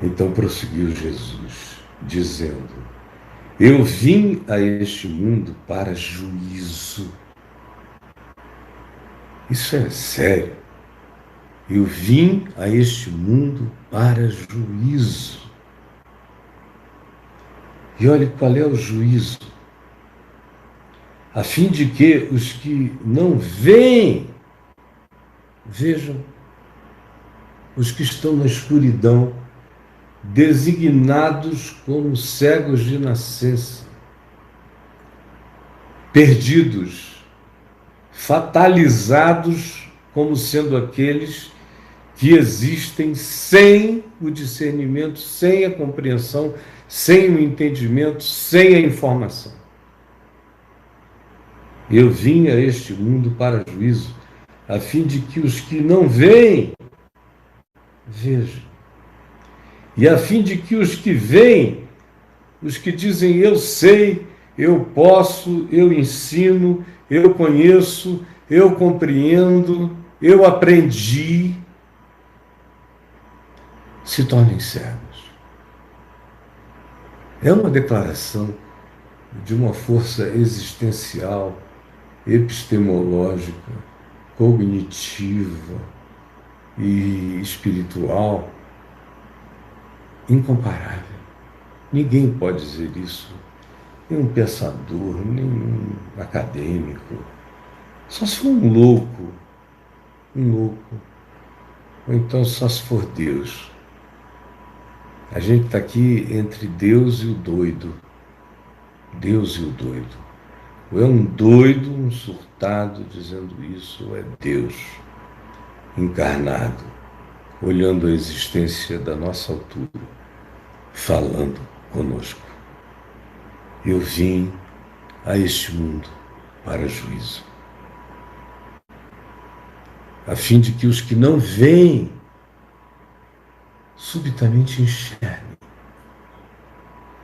Então prosseguiu Jesus, dizendo: Eu vim a este mundo para juízo. Isso é sério. Eu vim a este mundo para juízo. E olhe qual é o juízo. A fim de que os que não veem, vejam, os que estão na escuridão, designados como cegos de nascença, perdidos, fatalizados como sendo aqueles que existem sem o discernimento, sem a compreensão, sem o entendimento, sem a informação. Eu vim a este mundo para juízo, a fim de que os que não veem, vejam. E a fim de que os que veem, os que dizem eu sei, eu posso, eu ensino, eu conheço, eu compreendo, eu aprendi, se tornem cegos. É uma declaração de uma força existencial, epistemológica, cognitiva e espiritual incomparável. Ninguém pode dizer isso, nenhum pensador, nenhum acadêmico. Só se for um louco, ou então só se for Deus. A gente está aqui entre Deus e o doido. Deus e o doido. Ou é um doido, um surtado dizendo isso, ou é Deus encarnado, olhando a existência da nossa altura, falando conosco. Eu vim a este mundo para juízo, a fim de que os que não veem subitamente enxerguem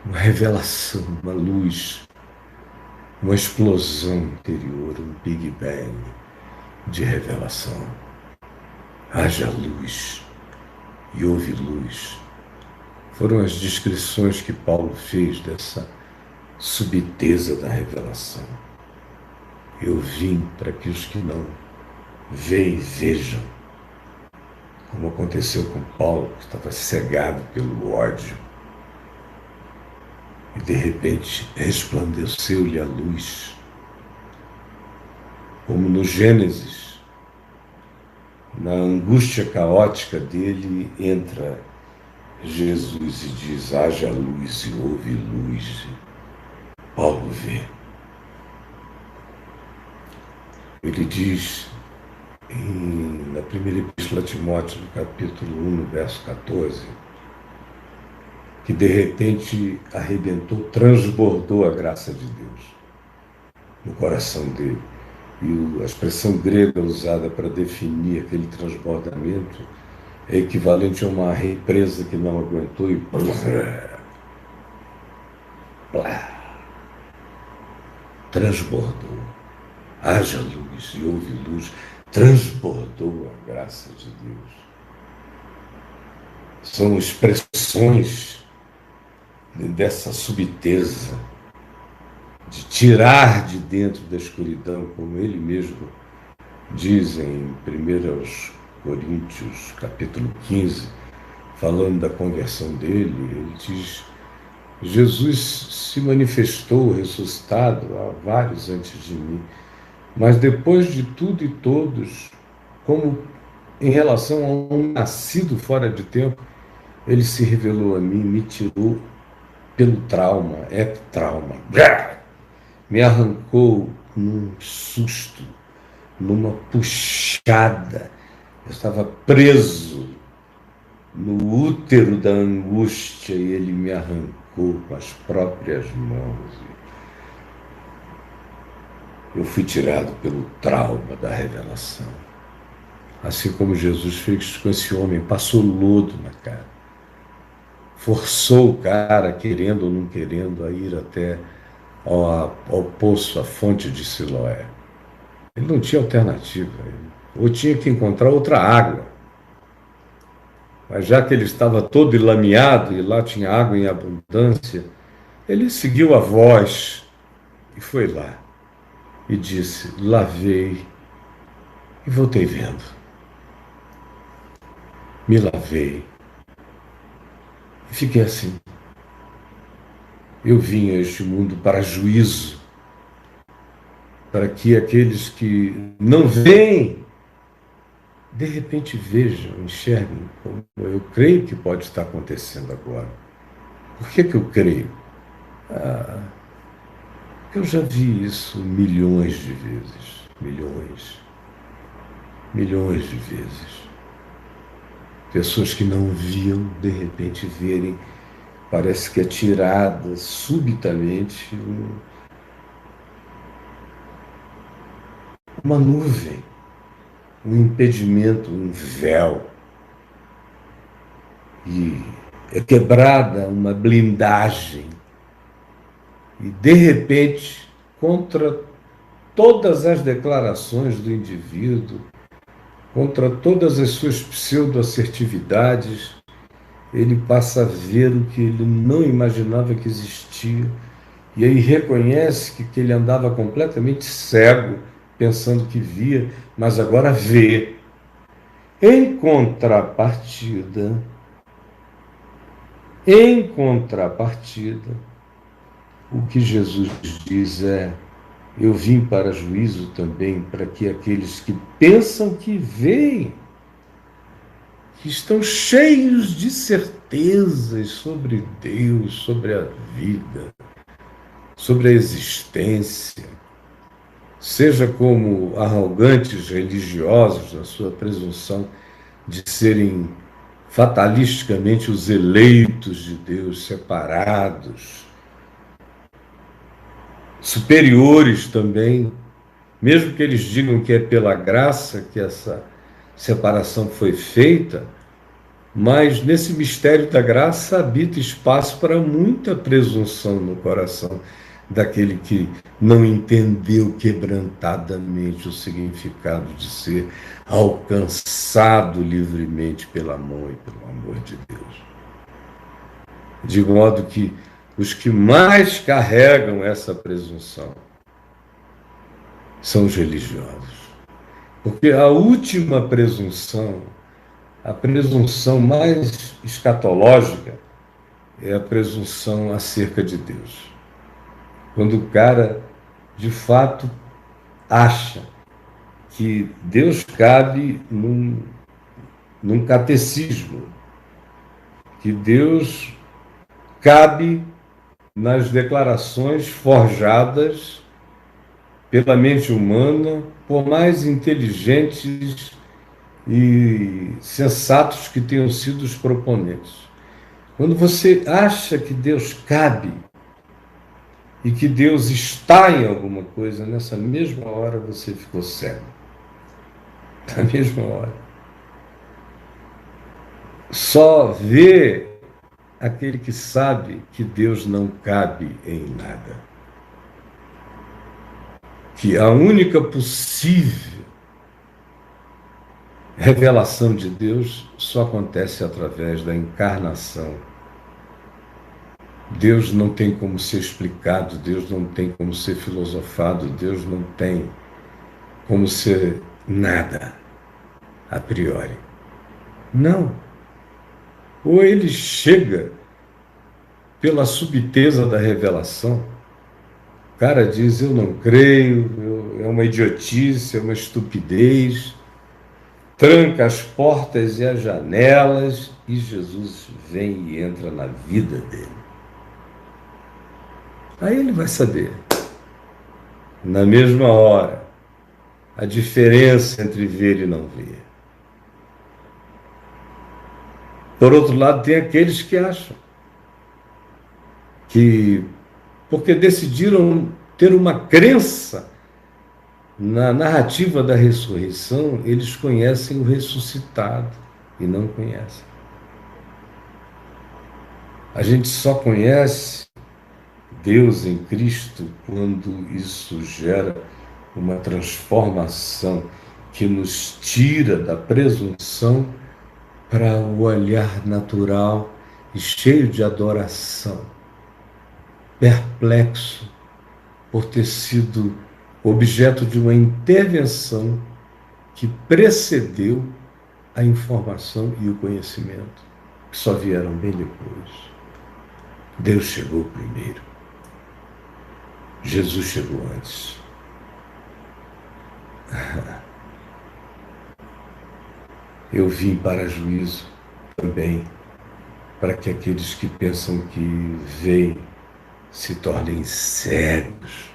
uma revelação, uma luz, uma explosão interior, um Big Bang de revelação. Haja luz e houve luz. Foram as descrições que Paulo fez dessa subteza da revelação. Eu vim para que os que não veem vejam, como aconteceu com Paulo, que estava cegado pelo ódio. E de repente resplandeceu-lhe a luz. Como no Gênesis, na angústia caótica dele, entra Jesus e diz: haja luz e houve luz. Paulo vê. Ele diz na primeira epístola a Timóteo, no capítulo 1, no verso 14, que de repente arrebentou, transbordou a graça de Deus no coração dele. E a expressão grega usada para definir aquele transbordamento é equivalente a uma represa que não aguentou e transbordou. Haja luz e houve luz, transbordou a graça de Deus. São expressões dessa subteza, de tirar de dentro da escuridão, como ele mesmo diz em 1 Coríntios, capítulo 15, falando da conversão dele, ele diz: Jesus se manifestou ressuscitado a vários antes de mim, mas depois de tudo e todos, como em relação a um nascido fora de tempo, ele se revelou a mim, me tirou pelo trauma, trauma, me arrancou num susto, numa puxada. Eu estava preso no útero da angústia e ele me arrancou com as próprias mãos. Eu fui tirado pelo trauma da revelação. Assim como Jesus fez com esse homem, passou lodo na cara. Forçou o cara, querendo ou não querendo, a ir até ao poço, à fonte de Siloé. Ele não tinha alternativa. Ou tinha que encontrar outra água. Mas já que ele estava todo enlameado e lá tinha água em abundância, ele seguiu a voz e foi lá e disse: lavei e voltei vendo. Me lavei e fiquei assim. Eu vim a este mundo para juízo, para que aqueles que não veem, de repente vejam, enxerguem, como eu creio que pode estar acontecendo agora. Por que eu creio? Ah, eu já vi isso milhões de vezes, milhões de vezes. Pessoas que não viam, de repente verem, parece que é tirada subitamente uma nuvem, um impedimento, um véu. E é quebrada uma blindagem. E, de repente, contra todas as declarações do indivíduo, contra todas as suas pseudo-assertividades, ele passa a ver o que ele não imaginava que existia. E aí reconhece que ele andava completamente cego, pensando que via, mas agora vê. Em contrapartida, o que Jesus diz é: eu vim para juízo também, para que aqueles que pensam que veem, que estão cheios de certezas sobre Deus, sobre a vida, sobre a existência, seja como arrogantes religiosos na sua presunção de serem fatalisticamente os eleitos de Deus, separados, superiores também, mesmo que eles digam que é pela graça que essa separação foi feita, mas nesse mistério da graça habita espaço para muita presunção no coração daquele que não entendeu quebrantadamente o significado de ser alcançado livremente pela mão e pelo amor de Deus. De modo que os que mais carregam essa presunção são os religiosos. Porque a última presunção, a presunção mais escatológica, é a presunção acerca de Deus. Quando o cara, de fato, acha que Deus cabe num catecismo, que Deus cabe nas declarações forjadas pela mente humana, por mais inteligentes e sensatos que tenham sido os proponentes. Quando você acha que Deus cabe e que Deus está em alguma coisa, nessa mesma hora você ficou cego. Na mesma hora. Só vê aquele que sabe que Deus não cabe em nada. Que a única possível revelação de Deus só acontece através da encarnação. Deus não tem como ser explicado, Deus não tem como ser filosofado, Deus não tem como ser nada a priori. Não. Ou ele chega pela subteza da revelação. O cara diz: eu não creio, é uma idiotice, é uma estupidez. Tranca as portas e as janelas e Jesus vem e entra na vida dele. Aí ele vai saber, na mesma hora, a diferença entre ver e não ver. Por outro lado, tem aqueles que acham que, porque decidiram ter uma crença na narrativa da ressurreição, eles conhecem o ressuscitado e não conhecem. A gente só conhece Deus em Cristo quando isso gera uma transformação que nos tira da presunção para o olhar natural e cheio de adoração, perplexo por ter sido objeto de uma intervenção que precedeu a informação e o conhecimento, que só vieram bem depois. Deus chegou primeiro. Jesus chegou antes. Eu vim para juízo também, para que aqueles que pensam que veem se tornem cegos.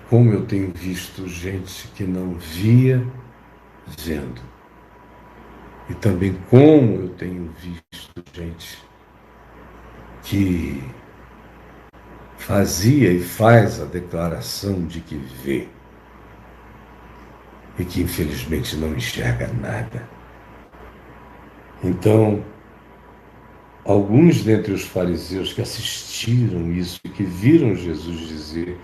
Como eu tenho visto gente que não via vendo. E também como eu tenho visto gente que fazia e faz a declaração de que vê e que infelizmente não enxerga nada. Então, alguns dentre os fariseus que assistiram isso e que viram Jesus dizer: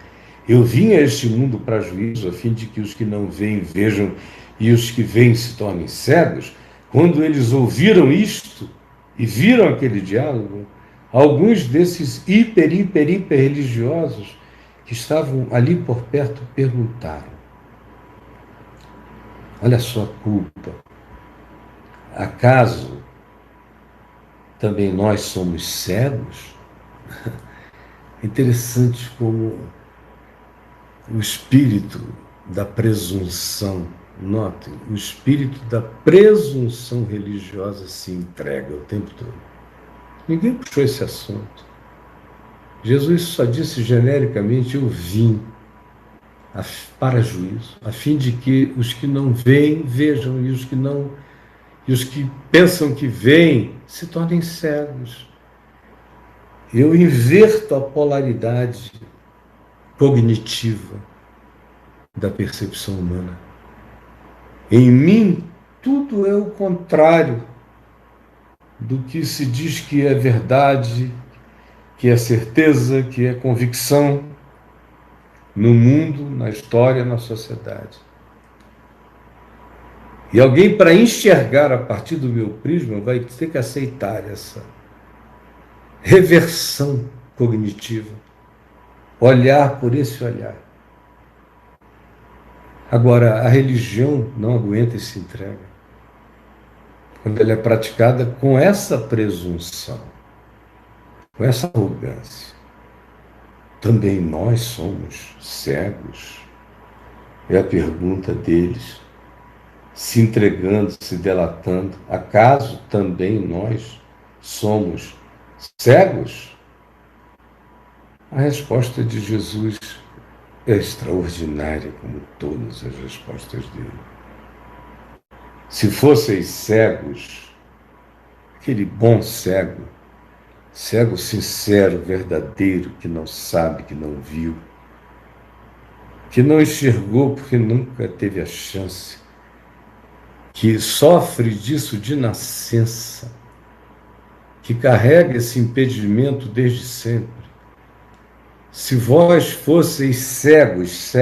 eu vim a este mundo para juízo, a fim de que os que não veem vejam e os que veem se tornem cegos. Quando eles ouviram isto e viram aquele diálogo, alguns desses hiper religiosos que estavam ali por perto perguntaram: olha só a culpa, acaso também nós somos cegos? Interessante como o espírito da presunção, notem, o espírito da presunção religiosa se entrega o tempo todo. Ninguém puxou esse assunto. Jesus só disse genericamente: eu vim para juízo, a fim de que os que não veem vejam e os que pensam que veem se tornem cegos. Eu inverto a polaridade cognitiva da percepção humana. Em mim, tudo é o contrário do que se diz que é verdade, que é certeza, que é convicção no mundo, na história, na sociedade. E alguém, para enxergar a partir do meu prisma, vai ter que aceitar essa reversão cognitiva, olhar por esse olhar. Agora, a religião não aguenta e se entrega quando ela é praticada com essa presunção, com essa arrogância. Também nós somos cegos? É a pergunta deles, se entregando, se delatando. Acaso também nós somos cegos? A resposta de Jesus é extraordinária, como todas as respostas dele. Se fosseis cegos, aquele bom cego, cego sincero, verdadeiro, que não sabe, que não viu, que não enxergou porque nunca teve a chance, que sofre disso de nascença, que carrega esse impedimento desde sempre. Se vós fosseis cegos,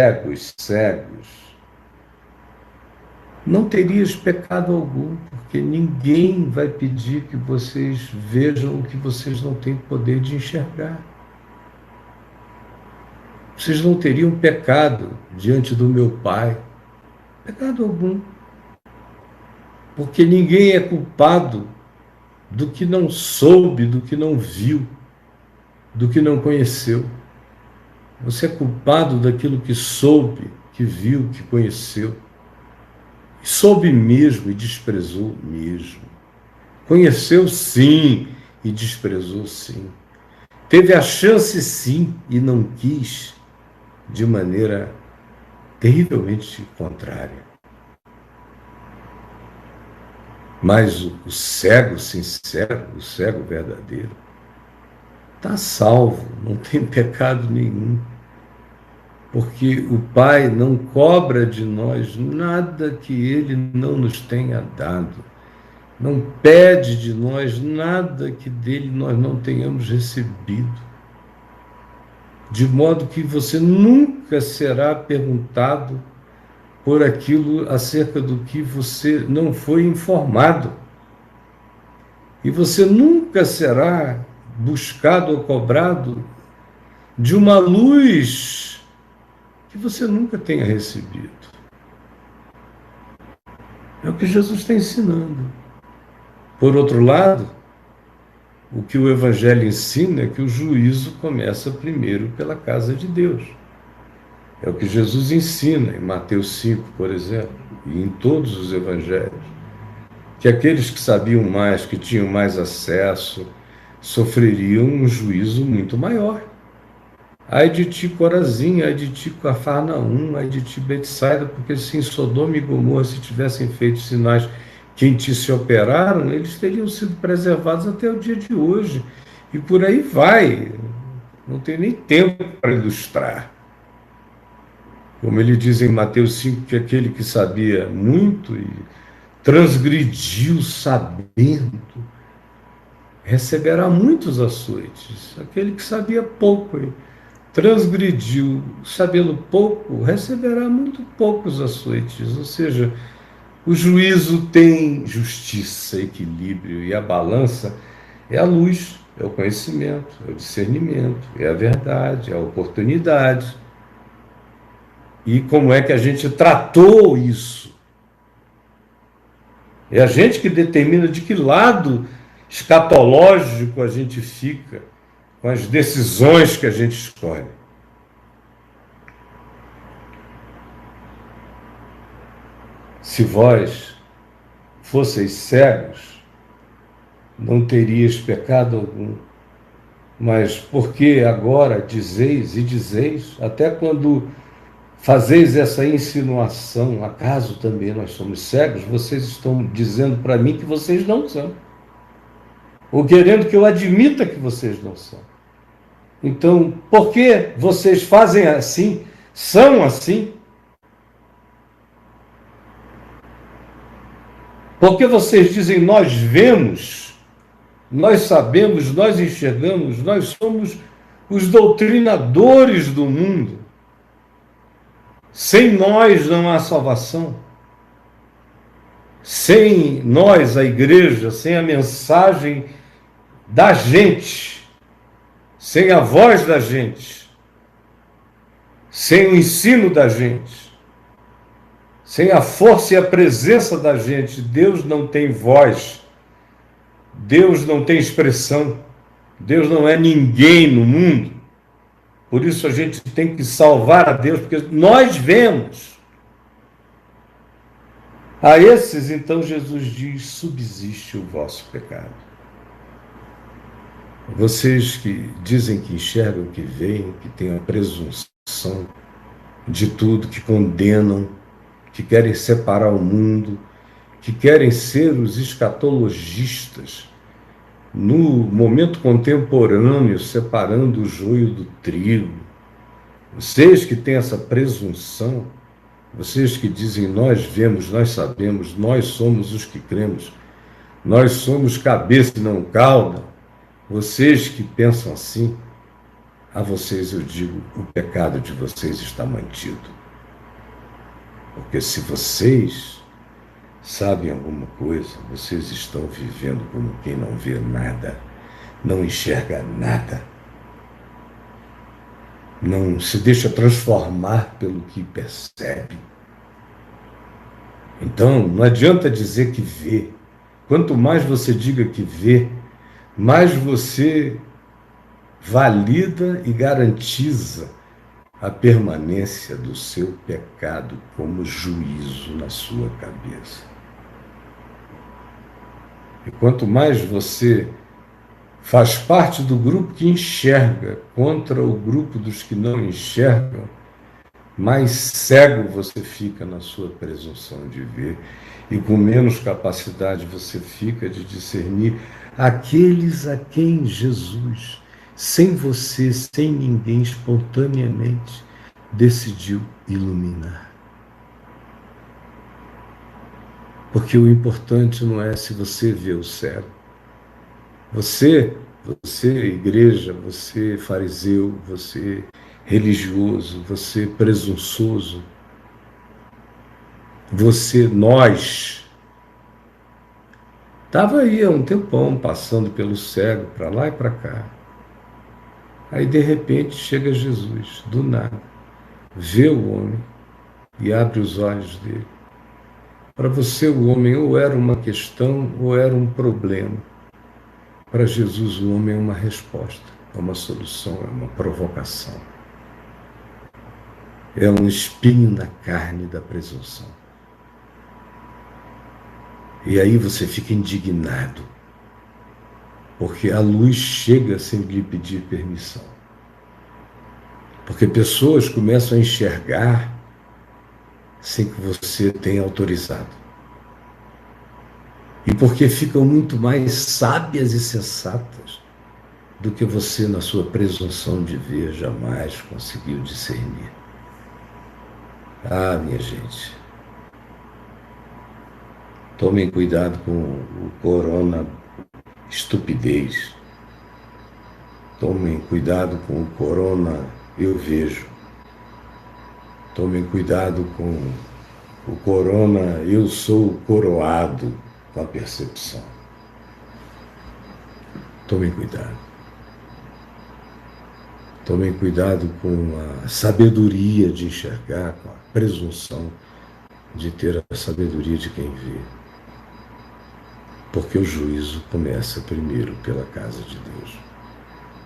não terias pecado algum, porque ninguém vai pedir que vocês vejam o que vocês não têm poder de enxergar. Vocês não teriam pecado diante do meu Pai, pecado algum, porque ninguém é culpado do que não soube, do que não viu, do que não conheceu. Você é culpado daquilo que soube, que viu, que conheceu. Soube mesmo e desprezou mesmo. Conheceu sim e desprezou sim. Teve a chance sim e não quis, de maneira terrivelmente contrária. Mas o cego sincero, o cego verdadeiro, está salvo, não tem pecado nenhum. Porque o Pai não cobra de nós nada que Ele não nos tenha dado. Não pede de nós nada que dele nós não tenhamos recebido. De modo que você nunca será perguntado por aquilo acerca do que você não foi informado. E você nunca será buscado ou cobrado de uma luz que você nunca tenha recebido. É o que Jesus está ensinando. Por outro lado, o que o Evangelho ensina é que o juízo começa primeiro pela casa de Deus. É o que Jesus ensina em Mateus 5, por exemplo, e em todos os Evangelhos. Que aqueles que sabiam mais, que tinham mais acesso, sofreriam um juízo muito maior. Ai de ti, Corazim, ai de ti, Cafarnaum, ai de ti, Betsaida, porque se em Sodoma e Gomorra se tivessem feito sinais que em ti se operaram, eles teriam sido preservados até o dia de hoje. E por aí vai. Não tem nem tempo para ilustrar. Como ele diz em Mateus 5, que aquele que sabia muito e transgrediu sabendo, receberá muitos açoites. Aquele que sabia pouco e transgrediu, sabendo pouco, receberá muito poucos açoites. Ou seja, o juízo tem justiça, equilíbrio, e a balança é a luz, é o conhecimento, é o discernimento, é a verdade, é a oportunidade. E como é que a gente tratou isso? É a gente que determina de que lado escatológico a gente fica com as decisões que a gente escolhe. Se vós fosseis cegos, não teríeis pecado algum. Mas porque agora dizeis e dizeis, até quando fazeis essa insinuação, acaso também nós somos cegos, vocês estão dizendo para mim que vocês não são. Ou querendo que eu admita que vocês não são. Então, por que vocês fazem assim, são assim? Porque vocês dizem, nós vemos, nós sabemos, nós enxergamos, nós somos os doutrinadores do mundo. Sem nós não há salvação. Sem nós, a igreja, sem a mensagem da gente, sem a voz da gente, sem o ensino da gente, sem a força e a presença da gente, Deus não tem voz, Deus não tem expressão, Deus não é ninguém no mundo. Por isso a gente tem que salvar a Deus, porque nós vemos. A esses, então, Jesus diz, subsiste o vosso pecado. Vocês que dizem que enxergam, que veem, que têm a presunção de tudo, que condenam, que querem separar o mundo, que querem ser os escatologistas, no momento contemporâneo, separando o joio do trigo. Vocês que têm essa presunção, vocês que dizem, nós vemos, nós sabemos, nós somos os que cremos, nós somos cabeça e não cauda, vocês que pensam assim, a vocês eu digo, o pecado de vocês está mantido. Porque se vocês sabem alguma coisa, vocês estão vivendo como quem não vê nada, não enxerga nada, não se deixa transformar pelo que percebe. Então, não adianta dizer que vê. Quanto mais você diga que vê, mais você valida e garantiza a permanência do seu pecado como juízo na sua cabeça. E quanto mais você faz parte do grupo que enxerga contra o grupo dos que não enxergam, mais cego você fica na sua presunção de ver e com menos capacidade você fica de discernir aqueles a quem Jesus, sem você, sem ninguém, espontaneamente, decidiu iluminar. Porque o importante não é se você vê o céu. Você, igreja, você fariseu, você religioso, você presunçoso, nós, estava aí há um tempão passando pelo cego, para lá e para cá. Aí de repente chega Jesus, do nada, vê o homem e abre os olhos dele. Para você, o homem ou era uma questão ou era um problema. Para Jesus, o homem é uma resposta, é uma solução, é uma provocação. É um espinho na carne da presunção. E aí você fica indignado, porque a luz chega sem lhe pedir permissão. Porque pessoas começam a enxergar sem que você tenha autorizado. E porque ficam muito mais sábias e sensatas do que você, na sua presunção de ver, jamais conseguiu discernir. Ah, minha gente, tomem cuidado com o corona estupidez. Tomem cuidado com o corona eu vejo. Tomem cuidado com o corona eu sou coroado com a percepção. Tomem cuidado. Tomem cuidado com a sabedoria de enxergar, com a presunção de ter a sabedoria de quem vê. Porque o juízo começa primeiro pela casa de Deus.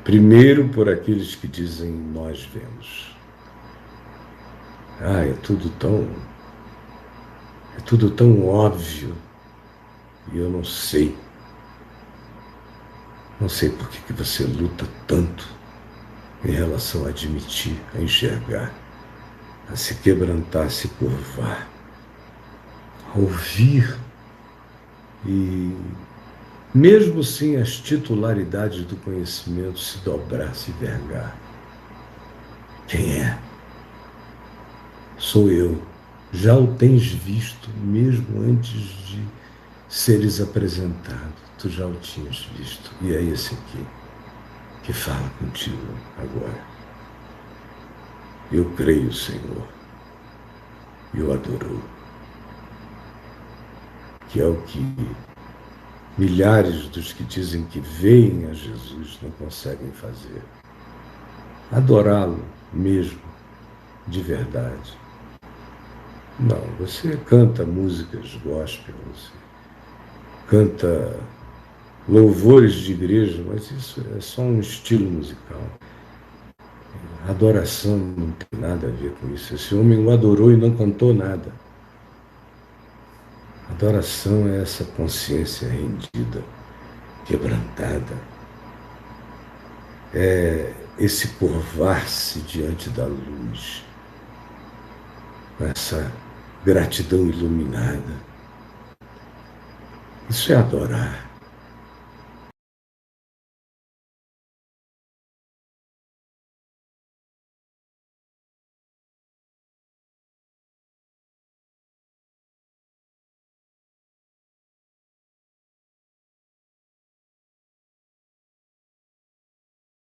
Primeiro por aqueles que dizem nós vemos. Ah, é tudo tão óbvio e eu não sei. Não sei por que você luta tanto em relação a admitir, a enxergar, a se quebrantar, a se curvar, a ouvir e, mesmo sem as titularidades do conhecimento, se dobrar, se vergar. Quem é? Sou eu. Já o tens visto, mesmo antes de seres apresentado. Tu já o tinhas visto. E é esse aqui que fala contigo agora. Eu creio, Senhor, e o adorou. Que é o que milhares dos que dizem que veem a Jesus não conseguem fazer. Adorá-lo mesmo, de verdade. Não, você canta músicas gospel, você canta louvores de igreja, mas isso é só um estilo musical. Adoração não tem nada a ver com isso. Esse homem o adorou e não cantou nada. Adoração é essa consciência rendida, quebrantada. É esse curvar-se diante da luz, com essa gratidão iluminada. Isso é adorar.